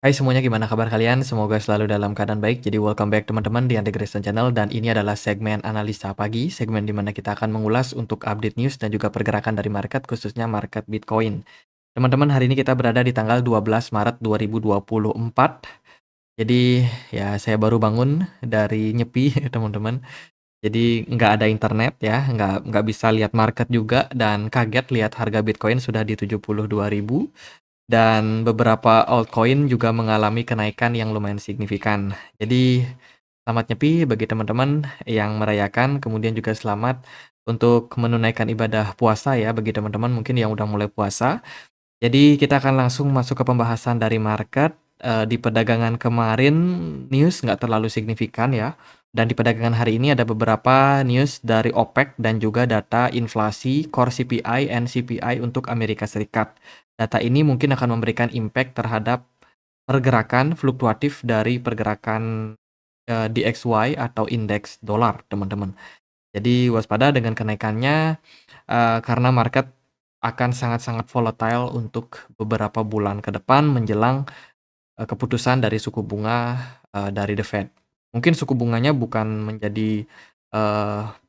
Hai semuanya, gimana kabar kalian? Semoga selalu dalam keadaan baik. Jadi welcome back teman-teman di Andy Grayson Channel dan ini adalah segmen analisa pagi, segmen di mana kita akan mengulas untuk update news dan juga pergerakan dari market, khususnya market Bitcoin. Teman-teman, hari ini kita berada di tanggal 12 Maret 2024. Jadi ya saya baru bangun dari nyepi teman-teman. Jadi nggak ada internet ya, nggak bisa lihat market juga dan kaget lihat harga Bitcoin sudah di 72.000. Dan beberapa altcoin juga mengalami kenaikan yang lumayan signifikan. Jadi selamat nyepi bagi teman-teman yang merayakan, kemudian juga selamat untuk menunaikan ibadah puasa ya bagi teman-teman mungkin yang udah mulai puasa. Jadi kita akan langsung masuk ke pembahasan dari market. Di perdagangan kemarin news nggak terlalu signifikan ya. Dan di perdagangan hari ini ada beberapa news dari OPEC dan juga data inflasi core CPI and CPI untuk Amerika Serikat. Data ini mungkin akan memberikan impact terhadap pergerakan fluktuatif dari pergerakan DXY atau indeks dolar, teman-teman. Jadi waspada dengan kenaikannya karena market akan sangat-sangat volatile untuk beberapa bulan ke depan menjelang keputusan dari suku bunga dari The Fed. Mungkin suku bunganya bukan menjadi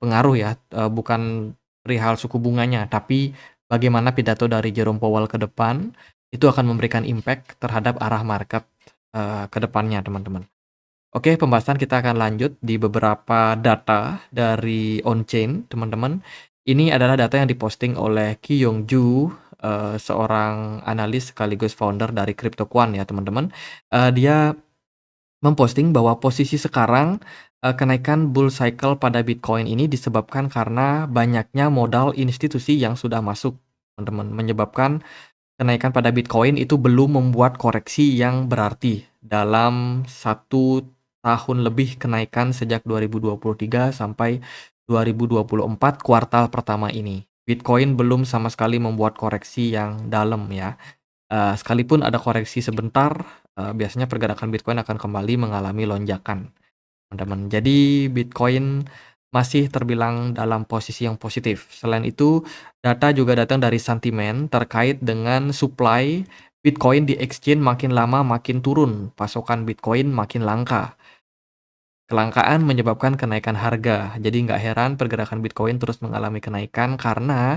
pengaruh ya, bukan perihal suku bunganya, tapi bagaimana pidato dari Jerome Powell ke depan itu akan memberikan impact terhadap arah market ke depannya, teman-teman. Oke, pembahasan kita akan lanjut di beberapa data dari on-chain, teman-teman. Ini adalah data yang diposting oleh Ki Yong Ju, seorang analis sekaligus founder dari CryptoQuant ya, teman-teman. Dia memposting bahwa posisi sekarang kenaikan bull cycle pada Bitcoin ini disebabkan karena banyaknya modal institusi yang sudah masuk, teman-teman, menyebabkan kenaikan pada Bitcoin itu belum membuat koreksi yang berarti dalam 1 tahun lebih kenaikan sejak 2023 sampai 2024 kuartal pertama ini. Bitcoin belum sama sekali membuat koreksi yang dalam ya. Sekalipun ada koreksi sebentar, biasanya pergerakan Bitcoin akan kembali mengalami lonjakan, teman-teman. Jadi Bitcoin masih terbilang dalam posisi yang positif. Selain itu, data juga datang dari sentimen terkait dengan supply Bitcoin di exchange makin lama makin turun, pasokan Bitcoin makin langka. Kelangkaan menyebabkan kenaikan harga. Jadi nggak heran pergerakan Bitcoin terus mengalami kenaikan karena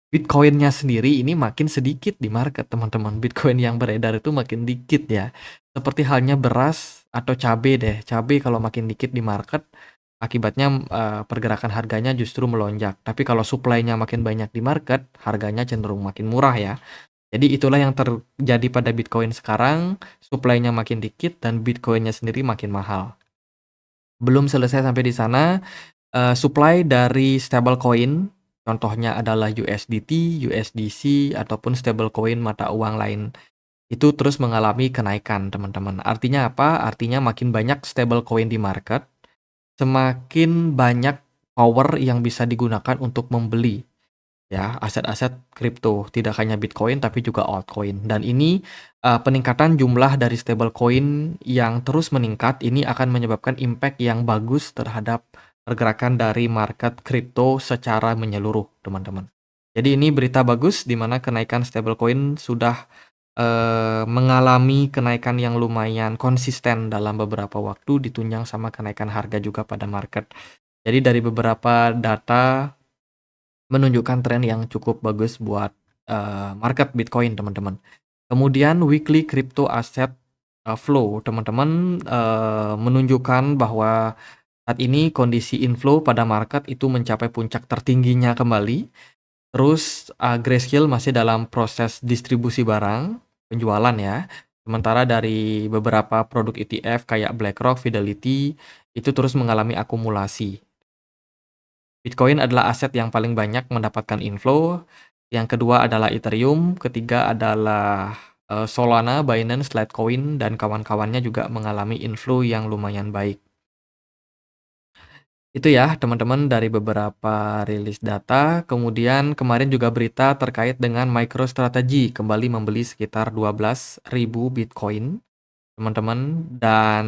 Bitcoin-nya sendiri ini makin sedikit di market, teman-teman. Bitcoin yang beredar itu makin dikit ya. Seperti halnya beras atau cabai deh. Cabai kalau makin dikit di market, akibatnya pergerakan harganya justru melonjak. Tapi kalau supply-nya makin banyak di market, harganya cenderung makin murah ya. Jadi itulah yang terjadi pada Bitcoin sekarang, supply-nya makin dikit dan Bitcoin-nya sendiri makin mahal. Belum selesai sampai di sana, supply dari stablecoin, contohnya adalah USDT, USDC, ataupun stablecoin mata uang lain, itu terus mengalami kenaikan, teman-teman. Artinya apa? Artinya makin banyak stablecoin di market, semakin banyak power yang bisa digunakan untuk membeli ya aset-aset kripto, tidak hanya Bitcoin tapi juga altcoin. Dan ini peningkatan jumlah dari stablecoin yang terus meningkat ini akan menyebabkan impact yang bagus terhadap pergerakan dari market kripto secara menyeluruh, teman-teman. Jadi ini berita bagus di mana kenaikan stablecoin sudah mengalami kenaikan yang lumayan konsisten dalam beberapa waktu ditunjang sama kenaikan harga juga pada market. Jadi dari beberapa data menunjukkan tren yang cukup bagus buat market Bitcoin, teman-teman. Kemudian weekly crypto asset flow, teman-teman, menunjukkan bahwa saat ini kondisi inflow pada market itu mencapai puncak tertingginya kembali. Terus Grayscale masih dalam proses distribusi barang, penjualan ya. Sementara dari beberapa produk ETF kayak BlackRock, Fidelity itu terus mengalami akumulasi. Bitcoin adalah aset yang paling banyak mendapatkan inflow. Yang kedua adalah Ethereum, ketiga adalah Solana, Binance, Litecoin, dan kawan-kawannya juga mengalami inflow yang lumayan baik. Itu ya teman-teman dari beberapa rilis data. Kemudian kemarin juga berita terkait dengan MicroStrategy kembali membeli sekitar 12.000 Bitcoin, teman-teman, dan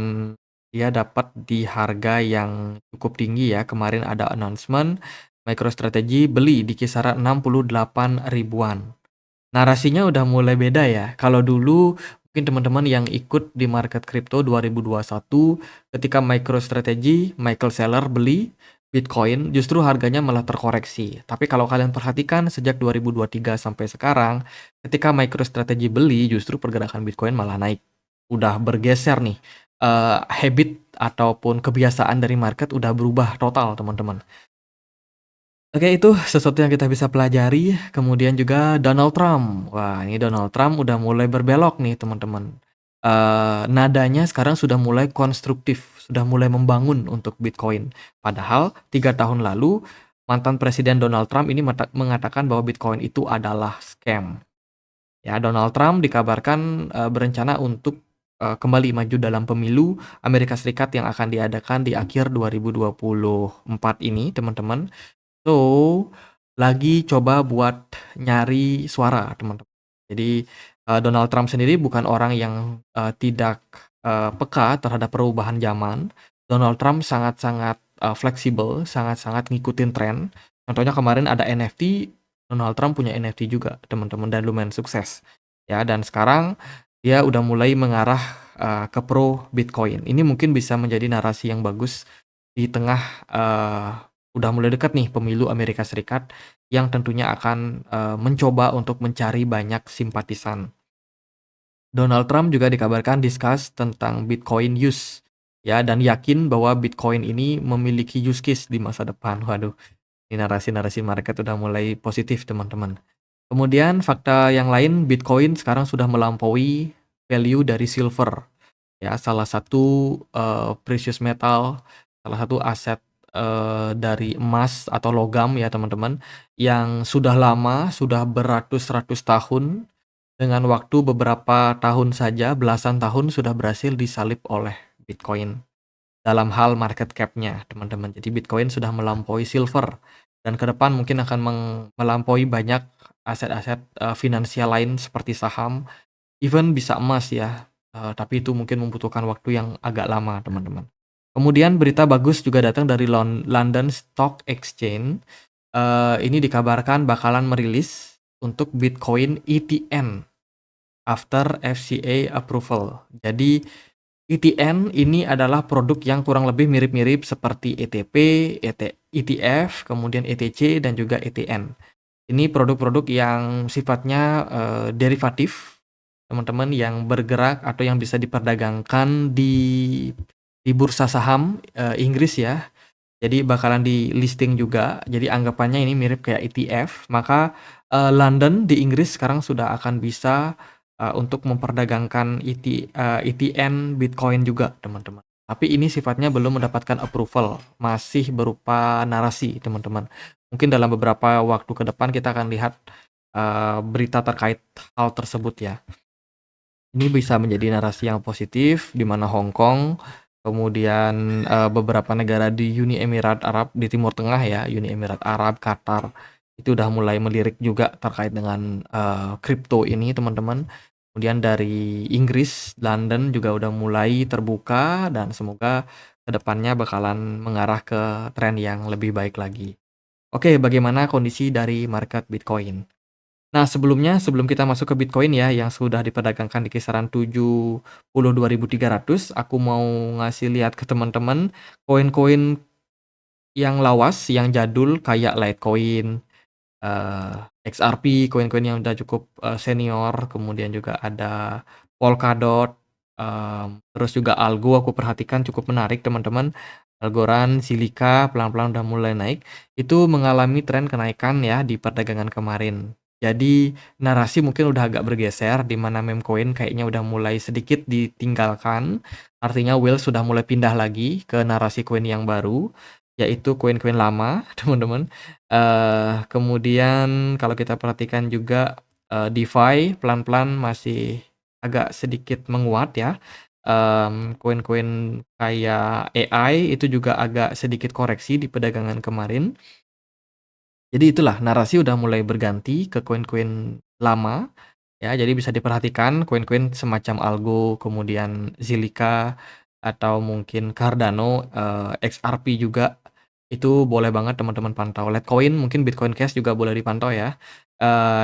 dia dapat di harga yang cukup tinggi ya. Kemarin ada announcement MicroStrategy beli di kisaran 68 ribuan. Narasinya udah mulai beda ya. Kalau dulu mungkin mungkin teman-teman yang ikut di market crypto 2021 ketika MicroStrategy, Michael Saylor beli Bitcoin, justru harganya malah terkoreksi. Tapi kalau kalian perhatikan sejak 2023 sampai sekarang, ketika MicroStrategy beli, justru pergerakan Bitcoin malah naik. Udah bergeser nih, habit ataupun kebiasaan dari market udah berubah total, teman-teman. Oke, itu sesuatu yang kita bisa pelajari. Kemudian juga Donald Trump. Wah, ini Donald Trump udah mulai berbelok nih, teman-teman. Nadanya sekarang sudah mulai konstruktif, sudah mulai membangun untuk Bitcoin. Padahal 3 tahun lalu mantan Presiden Donald Trump ini mengatakan bahwa Bitcoin itu adalah scam. Ya, Donald Trump dikabarkan berencana untuk kembali maju dalam pemilu Amerika Serikat yang akan diadakan di akhir 2024 ini, teman-teman. So, lagi coba buat nyari suara, teman-teman. Jadi, Donald Trump sendiri bukan orang yang tidak peka terhadap perubahan zaman. Donald Trump sangat-sangat fleksibel, sangat-sangat ngikutin tren. Contohnya kemarin ada NFT, Donald Trump punya NFT juga, teman-teman, dan lumayan sukses. Ya, dan sekarang dia udah mulai mengarah ke pro Bitcoin. Ini mungkin bisa menjadi narasi yang bagus di tengah udah mulai dekat nih pemilu Amerika Serikat yang tentunya akan mencoba untuk mencari banyak simpatisan. Donald Trump juga dikabarkan discuss tentang Bitcoin use ya, dan yakin bahwa Bitcoin ini memiliki use case di masa depan. Waduh, ini narasi-narasi market udah mulai positif, teman-teman. Kemudian fakta yang lain, Bitcoin sekarang sudah melampaui value dari silver. Ya, salah satu precious metal, salah satu aset dari emas atau logam ya, teman-teman, yang sudah lama, sudah beratus-ratus tahun, dengan waktu beberapa tahun saja, belasan tahun sudah berhasil disalip oleh Bitcoin dalam hal market cap-nya, teman-teman. Jadi Bitcoin sudah melampaui silver dan ke depan mungkin akan melampaui banyak aset-aset finansial lain seperti saham, even bisa emas ya. Tapi itu mungkin membutuhkan waktu yang agak lama, teman-teman. Kemudian berita bagus juga datang dari London Stock Exchange. Ini dikabarkan bakalan merilis untuk Bitcoin ETN after FCA approval. Jadi ETN ini adalah produk yang kurang lebih mirip-mirip seperti ETP, ETF, kemudian ETC, dan juga ETN. Ini produk-produk yang sifatnya derivatif, teman-teman, yang bergerak atau yang bisa diperdagangkan di bursa saham Inggris ya. Jadi bakalan di listing juga. Jadi anggapannya ini mirip kayak ETF. Maka London di Inggris sekarang sudah akan bisa untuk memperdagangkan ETN Bitcoin juga, teman-teman. Tapi ini sifatnya belum mendapatkan approval, masih berupa narasi, teman-teman. Mungkin dalam beberapa waktu ke depan kita akan lihat berita terkait hal tersebut ya. Ini bisa menjadi narasi yang positif di mana Hong Kong, kemudian beberapa negara di Uni Emirat Arab di Timur Tengah ya, Uni Emirat Arab, Qatar, itu udah mulai melirik juga terkait dengan kripto ini, teman-teman. Kemudian dari Inggris, London juga udah mulai terbuka dan semoga kedepannya bakalan mengarah ke tren yang lebih baik lagi. Oke, bagaimana kondisi dari market Bitcoin? Nah, sebelumnya, sebelum kita masuk ke Bitcoin ya, yang sudah diperdagangkan di kisaran 72.300, aku mau ngasih lihat ke teman-teman koin-koin yang lawas, yang jadul kayak Litecoin, XRP, koin-koin yang udah cukup senior, kemudian juga ada Polkadot, terus juga Algo aku perhatikan cukup menarik, teman-teman. Algorand, Zilliqa pelan-pelan udah mulai naik, itu mengalami tren kenaikan ya di perdagangan kemarin. Jadi narasi mungkin udah agak bergeser di mana meme coin kayaknya udah mulai sedikit ditinggalkan. Artinya whale sudah mulai pindah lagi ke narasi koin yang baru, yaitu koin-koin lama, teman-teman. Kemudian kalau kita perhatikan juga DeFi pelan-pelan masih agak sedikit menguat ya. Koin-koin kayak AI itu juga agak sedikit koreksi di perdagangan kemarin. Jadi itulah narasi udah mulai berganti ke koin-koin lama ya. Jadi bisa diperhatikan koin-koin semacam Algo, kemudian Zilliqa atau mungkin Cardano, XRP juga Itu boleh banget teman-teman pantau. Litecoin, mungkin Bitcoin Cash juga boleh dipantau ya.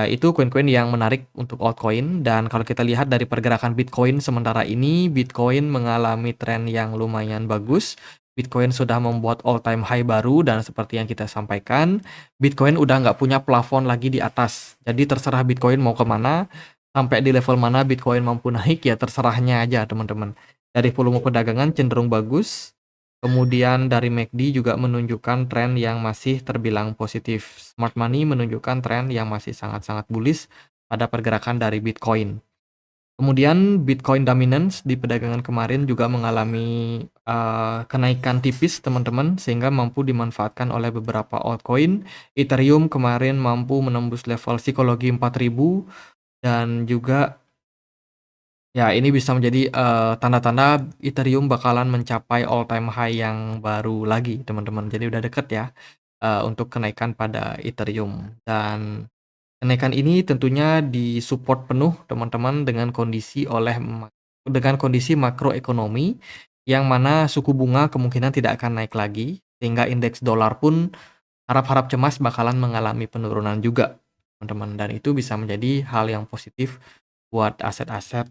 Itu koin-koin yang menarik untuk altcoin dan kalau kita lihat dari pergerakan Bitcoin sementara ini, Bitcoin mengalami tren yang lumayan bagus. Bitcoin sudah membuat all time high baru dan seperti yang kita sampaikan, Bitcoin udah nggak punya plafon lagi di atas. Jadi terserah Bitcoin mau kemana, sampai di level mana Bitcoin mampu naik ya terserahnya aja teman-teman. Dari volume perdagangan cenderung bagus. Kemudian dari MACD juga menunjukkan tren yang masih terbilang positif. Smart Money menunjukkan tren yang masih sangat-sangat bullish pada pergerakan dari Bitcoin. Kemudian Bitcoin dominance di perdagangan kemarin juga mengalami kenaikan tipis teman-teman sehingga mampu dimanfaatkan oleh beberapa altcoin. Ethereum kemarin mampu menembus level psikologi 4000 dan juga ya, ini bisa menjadi, tanda-tanda Ethereum bakalan mencapai all time high yang baru lagi, teman-teman. Jadi udah deket ya, untuk kenaikan pada Ethereum. Dan kenaikan ini tentunya disupport penuh, teman-teman, dengan kondisi makroekonomi, yang mana suku bunga kemungkinan tidak akan naik lagi, sehingga indeks dolar pun harap-harap cemas bakalan mengalami penurunan juga, teman-teman. Dan itu bisa menjadi hal yang positif buat aset-aset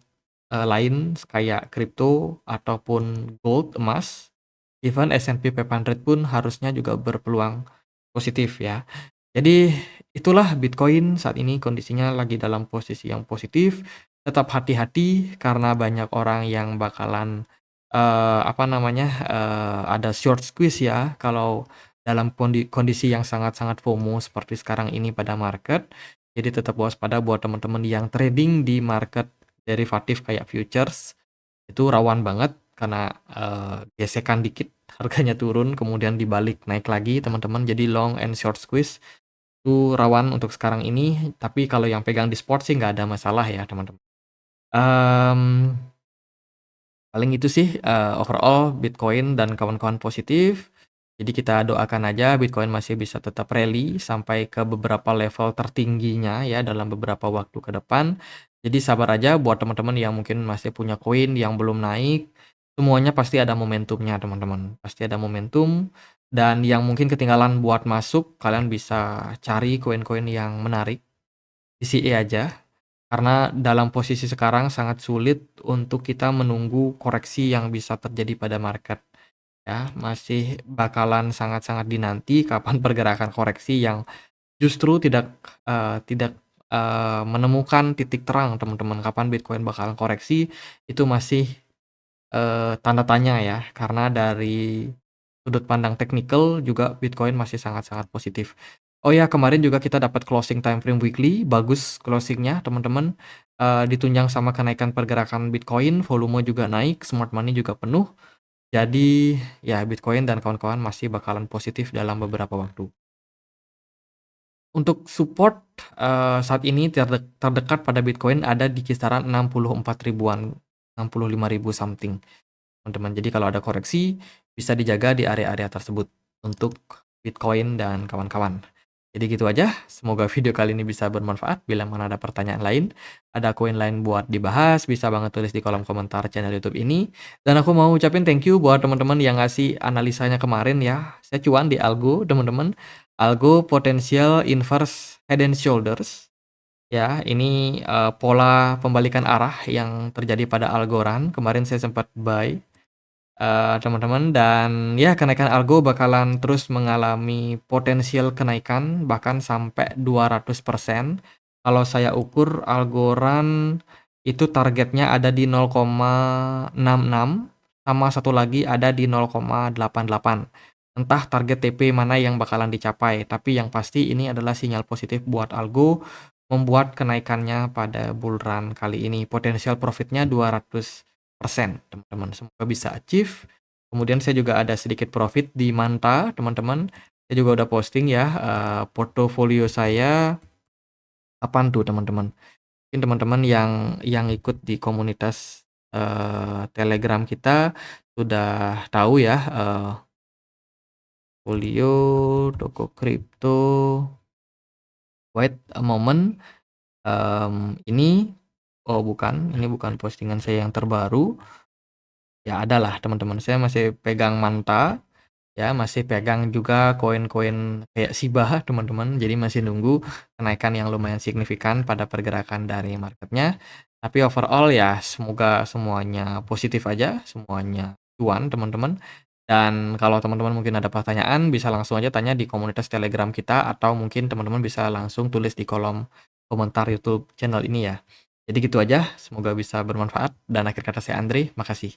lain kayak kripto ataupun gold, emas, even S&P 500 pun harusnya juga berpeluang positif ya. Jadi itulah Bitcoin saat ini kondisinya lagi dalam posisi yang positif. Tetap hati-hati karena banyak orang yang bakalan ada short squeeze ya kalau dalam kondisi yang sangat-sangat FOMO seperti sekarang ini pada market. Jadi tetap waspada buat teman-teman yang trading di market derivatif kayak futures, itu rawan banget karena, gesekan dikit harganya turun kemudian dibalik naik lagi teman-teman. Jadi long and short squeeze itu rawan untuk sekarang ini, tapi kalau yang pegang di spot sih nggak ada masalah ya teman-teman. Mmm, Paling itu sih, overall Bitcoin dan kawan-kawan positif. Jadi kita doakan aja Bitcoin masih bisa tetap rally sampai ke beberapa level tertingginya ya dalam beberapa waktu ke depan. Jadi sabar aja buat teman-teman yang mungkin masih punya koin yang belum naik, semuanya pasti ada momentumnya teman-teman, pasti ada momentum dan yang mungkin ketinggalan buat masuk, kalian bisa cari koin-koin yang menarik, DCA aja. Karena dalam posisi sekarang sangat sulit untuk kita menunggu koreksi yang bisa terjadi pada market ya, masih bakalan sangat-sangat dinanti kapan pergerakan koreksi yang justru tidak menemukan titik terang teman-teman, kapan Bitcoin bakalan koreksi itu masih tanda tanya ya, karena dari sudut pandang teknikal juga Bitcoin masih sangat-sangat positif. Oh ya, kemarin juga kita dapat closing time frame weekly, bagus closingnya teman-teman, ditunjang sama kenaikan pergerakan Bitcoin, volume juga naik, smart money juga penuh. Jadi ya Bitcoin dan kawan-kawan masih bakalan positif dalam beberapa waktu. Untuk support, saat ini terdekat pada Bitcoin ada di kisaran 64 ribuan, 65.000 something. Teman-teman. Jadi kalau ada koreksi bisa dijaga di area-area tersebut untuk Bitcoin dan kawan-kawan. Jadi gitu aja, semoga video kali ini bisa bermanfaat. Bila mana ada pertanyaan lain, ada koin lain buat dibahas, bisa banget tulis di kolom komentar channel YouTube ini. Dan aku mau ucapin thank you buat teman-teman yang ngasih analisanya kemarin ya. Saya cuan di Algo, teman-teman. Algo Potential Inverse Head and Shoulders. Ya, ini pola pembalikan arah yang terjadi pada Algorand. Kemarin saya sempat buy teman-teman dan ya kenaikan algo bakalan terus mengalami potensial kenaikan bahkan sampai 200%. Kalau saya ukur Algorand itu targetnya ada di 0,66 sama satu lagi ada di 0,88. Entah target TP mana yang bakalan dicapai, tapi yang pasti ini adalah sinyal positif buat algo membuat kenaikannya pada bull run kali ini. Potensial profitnya 200%, teman-teman. Semoga bisa achieve. Kemudian saya juga ada sedikit profit di Manta, teman-teman. Saya juga udah posting ya portofolio saya. Apaan tuh, teman-teman? Mungkin teman-teman yang ikut di komunitas Telegram kita sudah tahu ya folio toko kripto. Wait a moment. Ini ini bukan postingan saya yang terbaru. Ya adalah teman-teman, saya masih pegang Manta. ya, masih pegang juga koin-koin kayak Shiba teman-teman, jadi masih nunggu kenaikan yang lumayan signifikan pada pergerakan dari marketnya. Tapi overall ya semoga semuanya positif aja, semuanya cuan teman-teman. Dan kalau teman-teman mungkin ada pertanyaan bisa langsung aja tanya di komunitas Telegram kita atau mungkin teman-teman bisa langsung tulis di kolom komentar YouTube channel ini ya. Jadi gitu aja, semoga bisa bermanfaat dan akhir kata saya Andri, makasih.